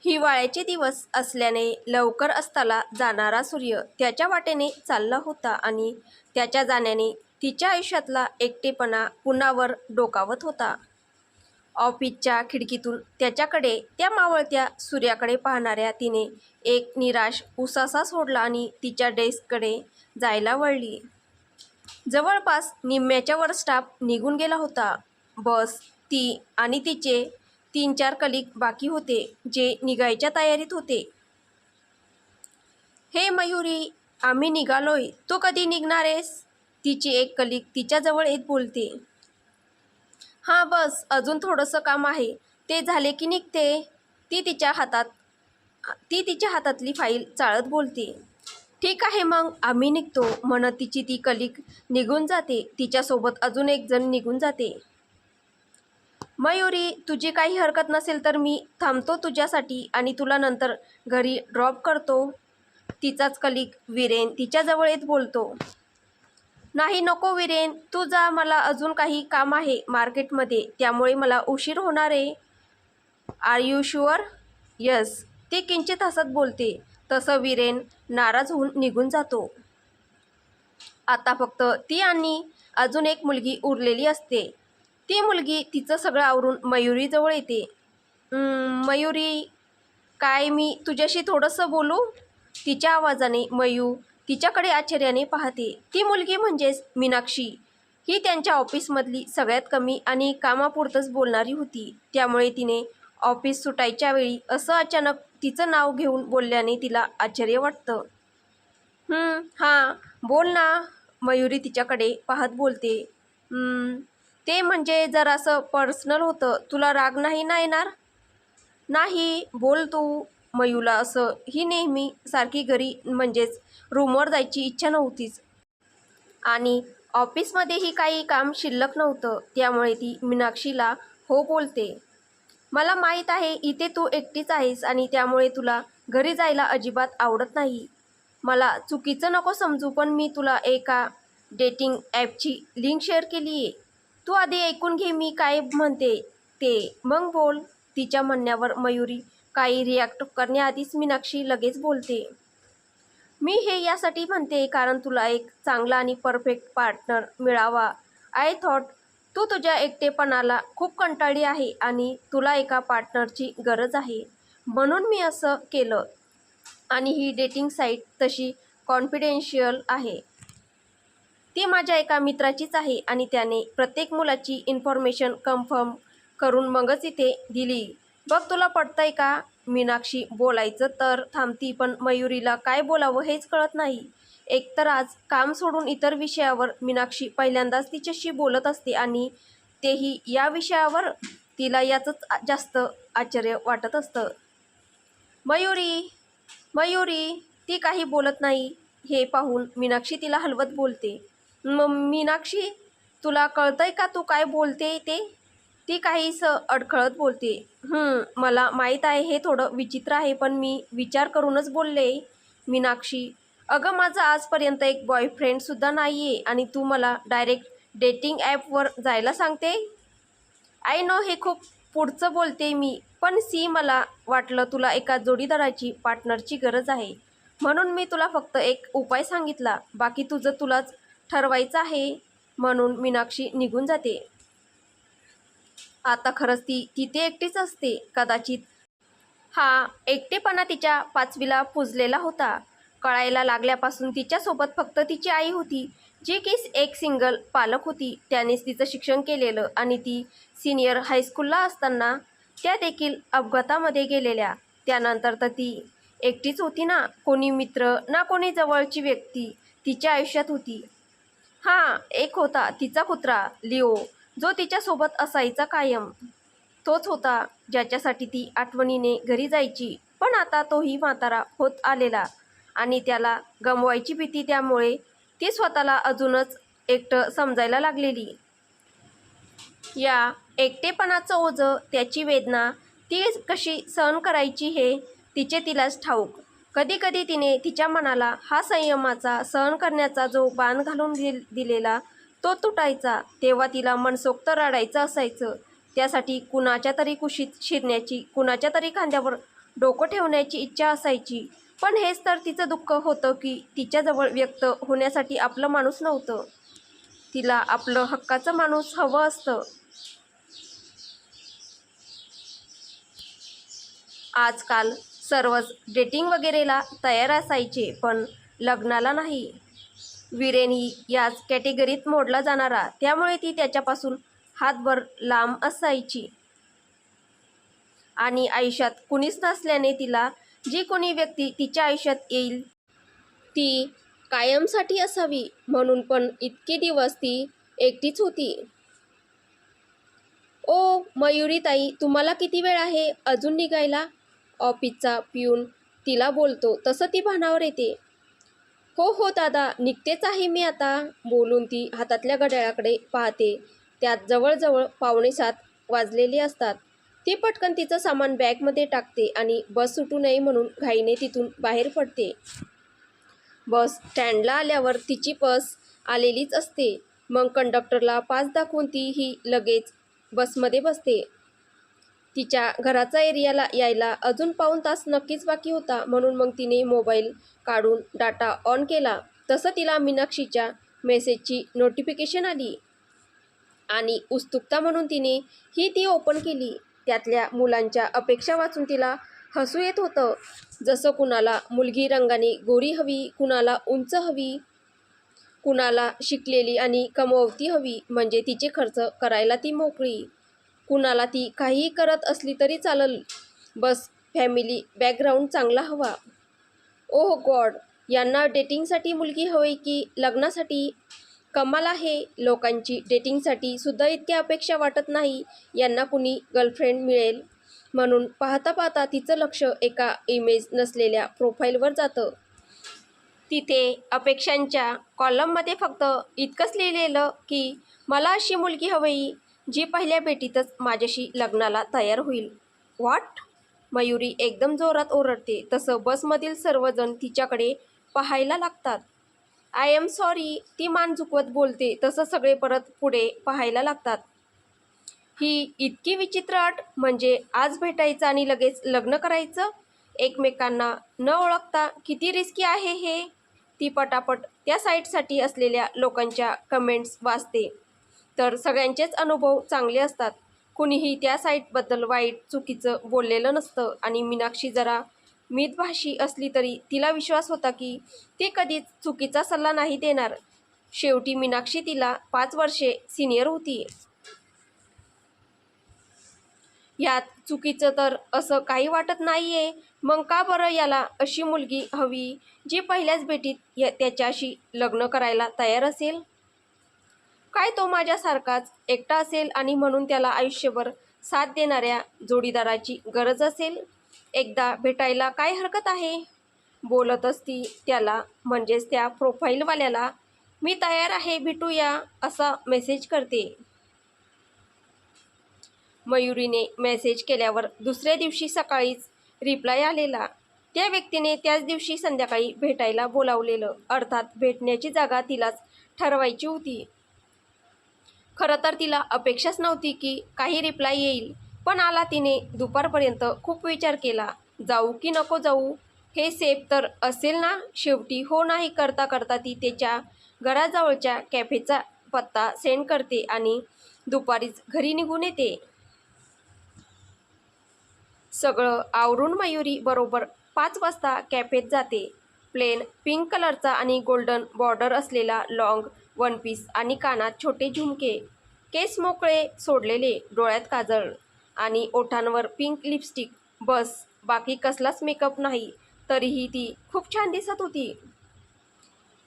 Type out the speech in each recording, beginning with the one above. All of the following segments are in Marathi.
हिवाळ्याचे दिवस असल्याने लवकर अस्ताला जाणारा सूर्य त्याच्या वाटेने चालला होता आणि त्याच्या जाण्याने तिच्या आयुष्यातला एकटेपणा पुन्हा डोकावत होता. ऑफिसच्या खिडकीतून त्याच्याकडे त्या मावळत्या सूर्याकडे पाहणाऱ्या तिने एक निराश उसासा सोडला आणि तिच्या डेस्ककडे जायला वळली. जवळपास निम्म्याच्या वर स्टाफ निघून गेला होता. बस ती आणि तिचे 3-4 कलिग बाकी होते जे निघायच्या तयारीत होते. हे मयुरी, आम्ही निघालोय, तू कधी निघणारेस? तिची एक कलिग तिच्याजवळ येत बोलते. हां बस, अजून थोडंसं काम आहे, ते झाले की निघते. ती तिच्या हातातली फाईल चाळत बोलते. ठीक आहे मग, आम्ही निघतो म्हणत तिची ती कलिग निघून जाते. तिच्यासोबत अजून एक जण निघून जाते. मयुरी, तुझी काही हरकत नसेल तर मी थांबतो तुझ्यासाठी आणि तुला नंतर घरी ड्रॉप करतो. तिचाच कलिग वीरेन तिच्याजवळ येत बोलतो. नाही नको वीरेन, तू जा, मला अजून काही काम आहे मार्केटमध्ये, त्यामुळे मला उशीर होणार आहे. R you sure? यस, ती किंचित हसत बोलते. तसं वीरेन नाराज होऊन निघून जातो. आता फक्त ती आणि अजून एक मुलगी उरलेली असते. ती मुलगी तिचं सगळं आवरून मयुरीजवळ येते. मयुरी, काय मी तुझ्याशी थोडंसं बोलू? तिच्या आवाजाने मयू तिच्याकडे आश्चर्याने पाहते. ती मुलगी म्हणजेच मीनाक्षी. ही त्यांच्या ऑफिसमधली सगळ्यात कमी आणि कामापुरतंच बोलणारी होती. त्यामुळे तिने ऑफिस सुटायच्या वेळी असं अचानक तिचं नाव घेऊन बोलल्याने तिला आश्चर्य वाटतं. हां बोल ना, मयुरी तिच्याकडे पाहत बोलते. ते म्हणजे जरासं पर्सनल होतं, तुला राग नाही ना येणार? नाही, बोल तू. मयूला असं ही नेहमी सारखी घरी म्हणजेच रूमवर जायची इच्छा नव्हतीच आणि ऑफिसमध्येही काही काम शिल्लक नव्हतं. त्यामुळे ती मीनाक्षीला हो बोलते. मला माहीत आहे इथे तू एकटीच आहेस आणि त्यामुळे तुला घरी जायला अजिबात आवडत नाही. मला चुकीचं नको समजू, पण मी तुला एका डेटिंग ॲपची लिंक शेअर केली आहे. तू आधी ऐकून घे मी काय म्हणते ते, मग बोल. तिच्या म्हणण्यावर मयुरी काही रिॲक्ट करण्याआधीच मीनाक्षी लगेच बोलते. मी हे यासाठी म्हणते कारण तुला एक चांगला आणि परफेक्ट पार्टनर मिळावा. आय थॉट तू तुझ्या एकटेपणाला खूप कंटाळली आहे आणि तुला एका पार्टनरची गरज आहे, म्हणून मी असं केलं. आणि ही डेटिंग साईट तशी कॉन्फिडेन्शियल आहे. ती माझ्या एका मित्राचीच आहे आणि त्याने प्रत्येक मुलाची इन्फॉर्मेशन कन्फर्म करून मगच इथे दिली. बघ तुला पटतंय का? मीनाक्षी बोलायचं तर थांबती, पण मयुरीला काय बोलावं हेच कळत नाही. एकतर आज काम सोडून इतर विषयावर मीनाक्षी पहिल्यांदाच तिच्याशी बोलत असते आणि तेही या विषयावर. तिला याचंच जास्त आश्चर्य वाटत असतं. मयुरी, मयुरी, ती काही बोलत नाही. हे पाहून मीनाक्षी तिला हलवत बोलते. मीनाक्षी, तुला कळतंय का तू काय बोलते ते? ती काहीसं अडखळत बोलते. मला माहीत आहे हे थोडं विचित्र आहे, पण मी विचार करूनच बोलले. मीनाक्षी, अगं माझा आजपर्यंत एक बॉयफ्रेंडसुद्धा नाही आहे आणि तू मला डायरेक्ट डेटिंग ॲपवर जायला सांगते. आय नो हे खूप पुढचं बोलते मी, पण मला वाटलं तुला एका जोडीदाराची, पार्टनरची गरज आहे, म्हणून मी तुला फक्त एक उपाय सांगितला. बाकी तुझं तुलाच ठरवायचं आहे. म्हणून मीनाक्षी निघून जाते. आता खरंच ती तिथे एकटीच असते. कदाचित हा एकटेपणा तिच्या 5वीला पुजलेला होता. कळायला लागल्यापासून तिच्यासोबत फक्त तिची आई होती, जी की एक सिंगल पालक होती. त्यानेच तिचं शिक्षण केलेलं आणि ती सिनियर हायस्कूलला असताना त्या देखील अपघातामध्ये गेलेल्या. त्यानंतर तर ती एकटीच होती ना, कोणी मित्र ना कोणी जवळची व्यक्ती तिच्या आयुष्यात होती. हां, एक होता तिचा कुत्रा लिओ, जो तिच्यासोबत असायचा कायम. तोच होता ज्याच्यासाठी ती आठवणीने घरी जायची. पण आता तोही म्हातारा होत आलेला आणि त्याला गमवायची भीती, त्यामुळे ती स्वतःला अजूनच एकटं समजायला लागलेली. या एकटेपणाचं ओझं, त्याची वेदना ती कशी सहन करायची हे तिलाच ठाऊक. कधीकधी तिने तिच्या मनाला हा संयमाचा, सहन करण्याचा जो बांध घालून दिलेला तो तुटायचा, तेव्हा तिला मनसोक्त रडायचं असायचं. त्यासाठी कुणाच्या तरी कुशीत शिरण्याची, कुणाच्या तरी खांद्यावर डोकं ठेवण्याची इच्छा असायची. पण हेच तर तिचं दुःख होतं की तिच्याजवळ व्यक्त होण्यासाठी आपलं माणूस नव्हतं. तिला आपलं हक्काचं माणूस हवं असतं. आजकाल सर्वच डेटिंग वगैरेला तयार असायचे, पण लग्नाला नाही. वीरेन ही याच कॅटेगरीत मोडला जाणारा, त्यामुळे ती त्याच्यापासून हातभर लांब असायची. आणि आयुष्यात कुणीच नसल्याने तिला जी कोणी व्यक्ती तिच्या आयुष्यात येईल ती कायमसाठी असावी म्हणून पण इतके दिवस ती एकटीच होती. ओ मयुरीताई, तुम्हाला किती वेळ आहे अजून निघायला? ऑफिसचा पिऊन तिला बोलतो तसं ती भानावर येते. हो हो दादा, निघतेच आहे मी आता, बोलून ती हातातल्या घड्याळाकडे पाहते. त्यात जवळजवळ 6:45 वाजलेले असतात. ती पटकन तिचं सामान बॅगमध्ये टाकते आणि बस सुटू नये म्हणून घाईने तिथून बाहेर पडते. बस स्टँडला आल्यावर तिची बस आलेलीच असते. मग कंडक्टरला पास दाखवून ती ही लगेच बसमध्ये बसते. तिच्या घराचा एरियाला यायला अजून पाऊण तास नक्कीच बाकी होता, म्हणून मग तिने मोबाईल काढून डाटा ऑन केला. तसं तिला मीनाक्षीच्या मेसेजची नोटिफिकेशन आली आणि उत्सुकता म्हणून तिने ती ओपन केली. त्यातल्या मुलांच्या अपेक्षा वाचून तिला हसू येत होतं. जसं कुणाला मुलगी रंगाने गोरी हवी, कुणाला उंच हवी, कुणाला शिकलेली आणि कमवती हवी म्हणजे तिचे खर्च करायला ती मोकळी, कुणाला ती काहीही करत असली तरी चालल, बस फॅमिली बॅकग्राऊंड चांगला हवा. ओह गॉड, यांना डेटिंगसाठी मुलगी हवी की लग्नासाठी? कमाल आहे, लोकांची डेटिंगसाठी सुद्धा इतक्या अपेक्षा वाटत नाही यांना कुणी गर्लफ्रेंड मिळेल म्हणून. पाहता पाहता तिचं लक्ष एका इमेज नसलेल्या प्रोफाईलवर जातं. तिथे अपेक्षांच्या कॉलममध्ये फक्त इतकंच लिहिलेलं की मला अशी मुलगी हवी जी पहिल्या भेटीतच माझ्याशी लग्नाला तयार होईल. व्हॉट? मयुरी एकदम जोरात ओरडते. तसं बसमधील सर्वजण तिच्याकडे पाहायला लागतात. आय एम सॉरी, ती मान झुकवत बोलते. तसं सगळे परत पुढे पाहायला लागतात. ही इतकी विचित्र अट, म्हणजे आज भेटायचं आणि लगेच लग्न करायचं एकमेकांना न ओळखता. किती रिस्की आहे हे. ती पटापट त्या साईटसाठी असलेल्या लोकांच्या कमेंट्स वाचते. तर सगळ्यांचेच अनुभव चांगले असतात. कुणीही त्या साईटबद्दल वाईट चुकीचं बोललेलं नसतं. आणि मीनाक्षी जरा मितभाषी असली तरी तिला विश्वास होता की ती कधीच चुकीचा सल्ला नाही देणार. शेवटी मीनाक्षी तिला 5 वर्षे सिनियर होती. यात चुकीचं तर असं काही वाटत नाहीये. मग का बरं याला अशी मुलगी हवी जी पहिल्याच भेटीत त्याच्याशी लग्न करायला तयार असेल? काय तो माझ्यासारखाच एकटा असेल आणि म्हणून त्याला आयुष्यभर साथ देणाऱ्या जोडीदाराची गरज असेल? एकदा भेटायला काय हरकत आहे? बोलतच ती त्याला, म्हणजेच त्या प्रोफाईलवाल्याला, मी तयार आहे, भेटूया, असा मेसेज करते. मयुरीने मेसेज केल्यावर दुसऱ्या दिवशी सकाळीच रिप्लाय आलेला. त्या व्यक्तीने त्याच दिवशी संध्याकाळी भेटायला बोलावलेलं. अर्थात भेटण्याची जागा तिलाच ठरवायची होती. खरं तर तिला अपेक्षाच नव्हती की काही रिप्लाय येईल, पण आला. तिने दुपारपर्यंत खूप विचार केला. जाऊ की नको जाऊ? हे सेफ तर असेल ना? शेवटी हो नाही करता करता ती त्याच्या घराजवळच्या कॅफेचा पत्ता सेंड करते आणि दुपारीच घरी निघून येते. सगळं आवरून मयुरी बरोबर 5 वाजता कॅफेत जाते. प्लेन पिंक कलरचा आणि गोल्डन बॉर्डर असलेला लॉंग वन पीस आणि कानात छोटे झुमके, केस मोकळे सोडलेले, डोळ्यात काजळ आणि ओठांवर पिंक लिपस्टिक. बस, बाकी कसलाच मेकअप नाही. तरीही ती खूप छान दिसत होती.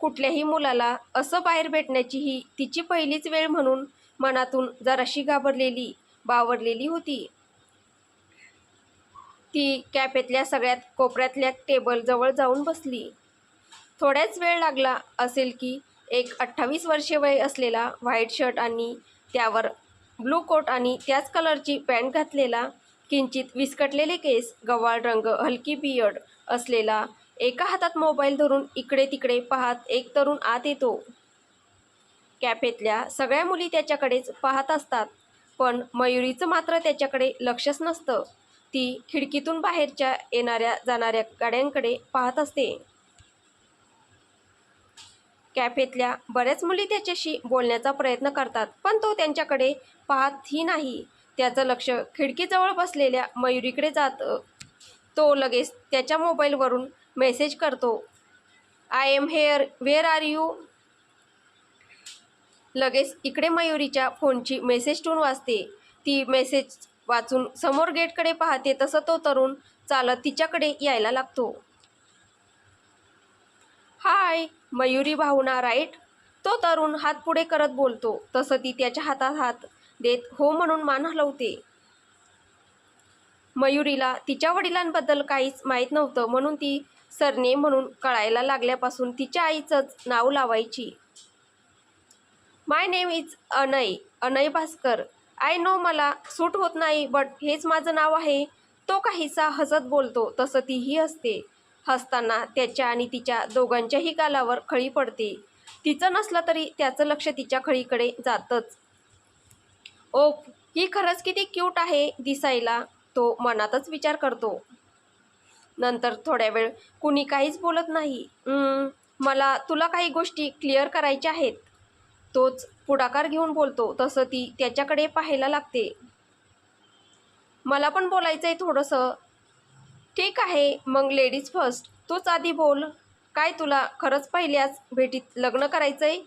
कुठल्याही मुलाला असं बाहेर भेटण्याची ही तिची पहिलीच वेळ म्हणून मनातून जराशी घाबरलेली, बावरलेली होती. ती कॅफेतल्या सगळ्यात कोपऱ्यातल्या टेबल जवळ जाऊन बसली. थोड्याच वेळ लागला असेल की एक 28 वर्षे वय असलेला व्हाईट शर्ट आणि त्यावर ब्लू कोट आणि त्याच कलरची पॅन्ट घातलेला, किंचित विस्कटलेले केस, गव्हाळ रंग, हलकी बियर्ड असलेला, एका हातात मोबाईल धरून इकडे तिकडे पाहत एक तरुण आत येतो. कॅफेतल्या सगळ्या मुली त्याच्याकडेच पाहत असतात, पण मयुरीचं मात्र त्याच्याकडे लक्षच नसतं. ती खिडकीतून बाहेरच्या येणाऱ्या जाणाऱ्या गाड्यांकडे पाहत असते. कॅफेतल्या बऱ्याच मुली त्याच्याशी बोलण्याचा प्रयत्न करतात, पण तो त्यांच्याकडे पाहतही नाही. त्याचं लक्ष खिडकीजवळ बसलेल्या मयुरीकडे जातं. तो लगेच त्याच्या मोबाईलवरून मेसेज करतो, I am here, where are you. लगेच इकडे मयुरीच्या फोनची मेसेज टून वाजते. ती मेसेज वाचून समोर गेटकडे पाहते तसं तो तरुण चालत तिच्याकडे यायला लागतो. हाय मयुरी भावना राईट. तो तरुण हात पुढे करत बोलतो तसं ती त्याच्या हातात हात देत हो म्हणून मान हलवते. मयुरीला तिच्या वडिलांबद्दल काहीच माहीत नव्हतं, म्हणून ती सरनेम म्हणून कळायला लागल्यापासून तिच्या आईचंच नाव लावायची. My name is Anay Bhaskar. I know मला सूट होत नाही, बट हेच माझं नाव आहे. तो काहीसा हसत बोलतो तसं तीही हसते. हसताना त्याच्या आणि तिच्या दोघांच्याही गालावर खळी पडते. तिचं नसलं तरी त्याचं लक्ष तिच्या खळीकडे जातंच. ओप, ही खरंच किती क्यूट आहे दिसायला, तो मनातच विचार करतो. नंतर थोड्या वेळ कुणी काहीच बोलत नाही. मला तुला काही गोष्टी क्लिअर करायच्या आहेत. तोच पुढाकार घेऊन बोलतो तसं ती त्याच्याकडे पाहायला लागते. मला पण बोलायचं आहे थोडंसं. ठीक आहे, मग लेडीज फर्स्ट. तूच आधी बोल. काय तुला खरंच पहिल्याच भेटीत लग्न करायचं आहे?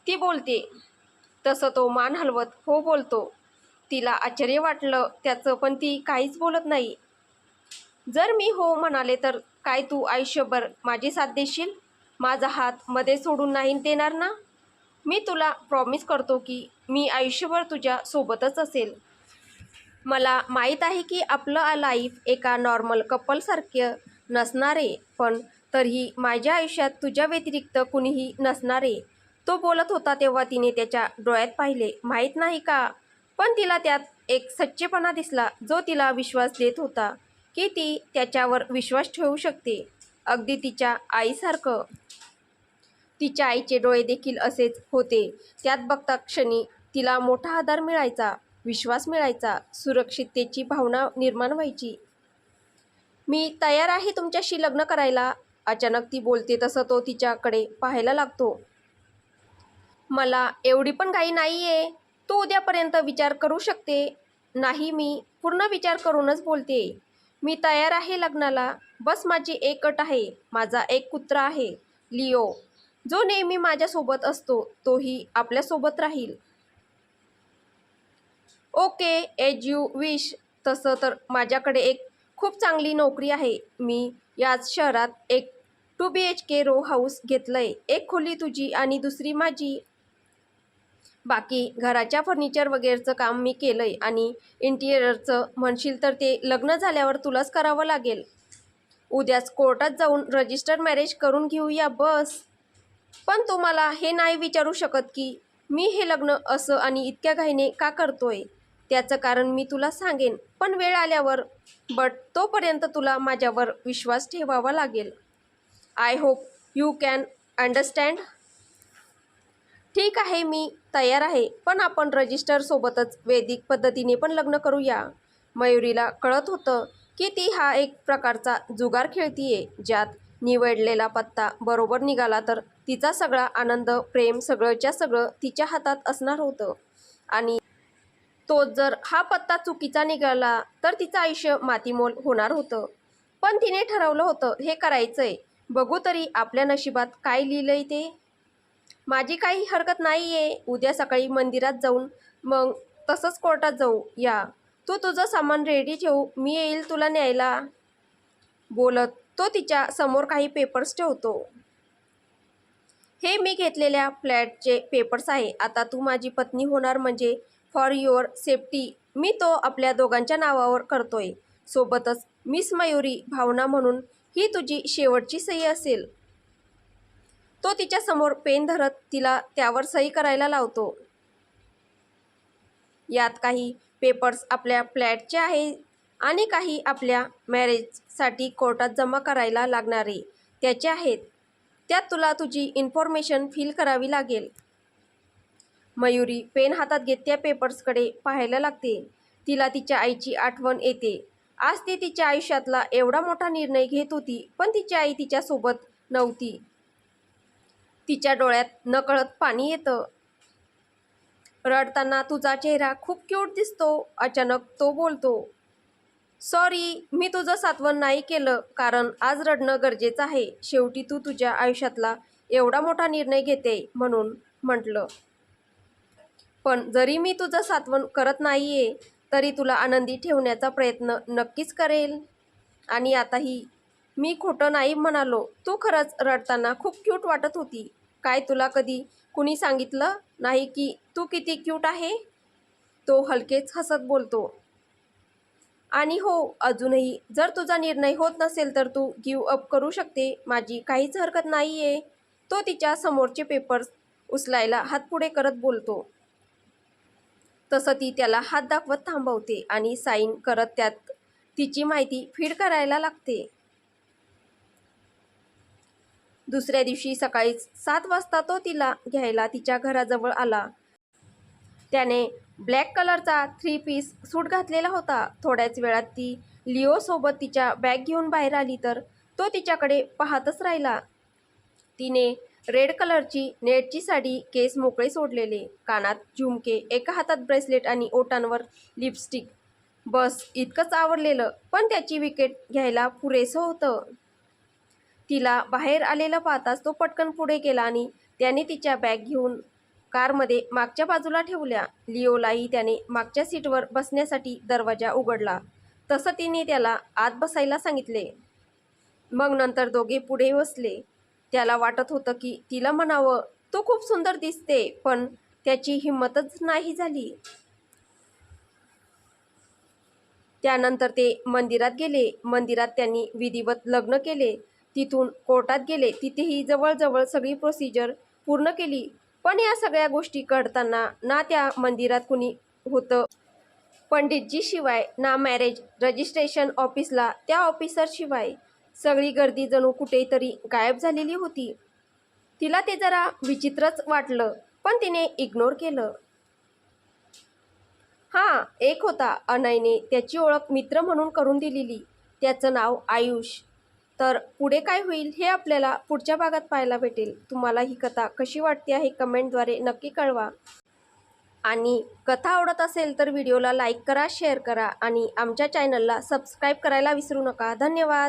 ती बोलते. तसं तो मान हलवत हो बोलतो. तिला आश्चर्य वाटलं त्याचं, पण ती काहीच बोलत नाही. जर मी हो म्हणाले तर काय तू आयुष्यभर माझी साथ देशील? माझा हात मध्ये सोडून नाही देणार ना? मी तुला प्रॉमिस करतो की मी आयुष्यभर तुझ्या सोबतच असेल. मला माहीत आहे की आपलं लाईफ एका नॉर्मल कपलसारखं नसणार आहे, पण तरीही माझ्या आयुष्यात तुझ्या व्यतिरिक्त कुणीही नसणार आहे. तो बोलत होता तेव्हा तिने त्याच्या डोळ्यात पाहिले. माहीत नाही का, पण तिला त्यात एक सच्चेपणा दिसला जो तिला विश्वास देत होता की ती त्याच्यावर विश्वास ठेवू शकते, अगदी तिच्या आईसारखं. तिच्या आईचे डोळे देखील असेच होते. त्यात बघता क्षणी तिला मोठा आधार मिळायचा, विश्वास मिळायचा, सुरक्षिततेची भावना निर्माण व्हायची. मी तयार आहे तुमच्याशी लग्न करायला. अचानक ती बोलते तसं तो तिच्याकडे पाहायला लागतो. मला एवढी पण घाई नाही आहे. तू उद्यापर्यंत विचार करू शकते. नाही, मी पूर्ण विचार करूनच बोलते. मी तयार आहे लग्नाला. बस माझी एक अट आहे. माझा एक कुत्रा आहे, लिओ, जो नेहमी माझ्यासोबत असतो. तोही आपल्यासोबत राहील. Okay, as you wish. तसं तर माझ्याकडे एक खूप चांगली नोकरी आहे. मी याच शहरात एक 2 BHK रो हाऊस घेतलंय. एक खोली तुझी आणि दुसरी माझी. बाकी घराच्या फर्निचर वगैरेचं काम मी केलंय आणि इंटिरियरचं म्हणशील तर ते लग्न झाल्यावर तुलाच करावं लागेल. उद्याच कोर्टात जाऊन रजिस्टर मॅरेज करून घेऊया बस. पण तू मला हे नाही विचारू शकत की मी हे लग्न असं आणि इतक्या घाईने का करतोय. त्याचं कारण मी तुला सांगेन, पण वेळ आल्यावर. बट तोपर्यंत तुला माझ्यावर विश्वास ठेवावा लागेल. I hope you can understand. ठीक आहे, मी तयार आहे, पण आपण रजिस्टरसोबतच वैदिक पद्धतीने पण लग्न करूया. मयुरीला कळत होतं की ती हा एक प्रकारचा जुगार खेळतीये, ज्यात निवडलेला पत्ता बरोबर निघाला तर तिचा सगळा आनंद, प्रेम, सगळंच्या सगळं तिच्या हातात असणार होतं. आणि तो जर हा पत्ता चुकीचा निघाला तर तिचं आयुष्य मातीमोल होणार होतं. पण तिने ठरवलं होतं हे करायचंय. बघू तरी आपल्या नशिबात काय लिहिलंय ते. माझी काही हरकत नाही आहे. उद्या सकाळी मंदिरात जाऊन मग तसंच कोर्टात जाऊ या. तू तुझं सामान रेडी ठेव, मी येईल तुला न्यायला. बोलत तो तिच्या समोर काही पेपर्स ठेवतो. हे मी घेतलेल्या फ्लॅटचे पेपर्स आहे. आता तू माझी पत्नी होणार, म्हणजे फॉर युअर सेफ्टी मी तो आपल्या दोघांच्या नावावर करतोय. सोबतच मिस मयुरी भावना म्हणून ही तुझी शेवटची सही असेल. तो तिच्या समोर पेन धरत तिला त्यावर सही करायला लावतो. यात काही पेपर्स आपल्या फ्लॅटचे आहे आणि काही आपल्या मॅरेजसाठी कोर्टात जमा करायला लागणारे त्याचे आहेत. त्यात तुला तुझी इन्फॉर्मेशन फिल करावी लागेल. मयुरी पेन हातात घेत त्या पेपर्सकडे पाहायला लागते. तिला तिच्या आईची आठवण येते. आज ती तिच्या आयुष्यातला एवढा मोठा निर्णय घेत होती, पण तिची आई तिच्यासोबत नव्हती. तिच्या डोळ्यात नकळत पाणी येतं. रडताना तुझा चेहरा खूप क्यूट दिसतो, अचानक तो बोलतो. सॉरी, मी तुझं सात्वन नाही केलं, कारण आज रडणं गरजेचं आहे. शेवटी तू तुझ्या आयुष्यातला एवढा मोठा निर्णय घेते म्हणून म्हटलं. पण जरी मी तुझं सात्वन करत नाहीये, तरी तुला आनंदी ठेवण्याचा प्रयत्न नक्कीच करेल. आणि आताही मी खोटं नाही म्हणालो. तू खरंच रडताना खूप क्यूट वाटत होती. काय तुला कधी कुणी सांगितलं नाही की तू किती क्यूट आहे? तो हलकेच हसत बोलतो. आणि हो, अजूनही जर तुझा निर्णय होत नसेल तर तू गिव्ह अप करू शकते. माझी काहीच हरकत नाहीये. तो तिच्या समोरचे पेपर्स उचलायला हात पुढे करत बोलतो. तसं ती त्याला हात दाखवत थांबवते आणि साईन करत त्यात तिची माहिती फीड करायला लागते. दुसऱ्या दिवशी सकाळीच 7 वाजता तो तिला घ्यायला तिच्या घराजवळ आला. त्याने ब्लॅक कलरचा 3 पीस सूट घातलेला होता. थोड्याच वेळात ती लिओसोबत तिच्या बॅग घेऊन बाहेर आली तर तो तिच्याकडे पाहतच राहिला. तिने रेड कलरची नेटची साडी, केस मोकळे सोडलेले, कानात झुमके, एका हातात ब्रेसलेट आणि ओठांवर लिपस्टिक. बस इतकंच आवडलेलं, पण त्याची विकेट घ्यायला पुरेसं होतं. तिला बाहेर आलेलं पाहताच तो पटकन पुढे गेला आणि त्याने तिच्या बॅग घेऊन कारमध्ये मागच्या बाजूला ठेवल्या. लिओलाही त्याने मागच्या सीटवर बसण्यासाठी दरवाजा उघडला. तसं तिने त्याला आत बसायला सांगितले. मग नंतर दोघे पुढे बसले. त्याला वाटत होतं की तिला म्हणावं, तू खूप सुंदर दिसते, पण त्याची हिंमतच नाही झाली. त्यानंतर ते मंदिरात गेले. मंदिरात त्यांनी विधिवत लग्न केले. तिथून कोर्टात गेले. तिथेही जवळजवळ सगळी प्रोसिजर पूर्ण केली. पण या सगळ्या गोष्टी घडताना ना त्या मंदिरात कुणी होतं पंडितजी शिवाय, ना मॅरेज रजिस्ट्रेशन ऑफिसला त्या ऑफिसरशिवाय. सगळी गर्दी जणू कुठेतरी गायब झालेली होती. तिला ते जरा विचित्रच वाटलं, पण तिने इग्नोर केलं. हां, एक होता. अनयने त्याची ओळख मित्र म्हणून करून दिलेली. त्याचं नाव आयुष. तर पुढे काय होईल हे आपल्याला पुढच्या भागात पाहायला भेटेल. तुम्हाला ही कथा कशी वाटते आहे कमेंटद्वारे नक्की कळवा. आणि कथा आवडत असेल तर व्हिडिओला लाईक करा, शेअर करा आणि आमच्या चॅनलला सबस्क्राईब करायला विसरू नका. धन्यवाद.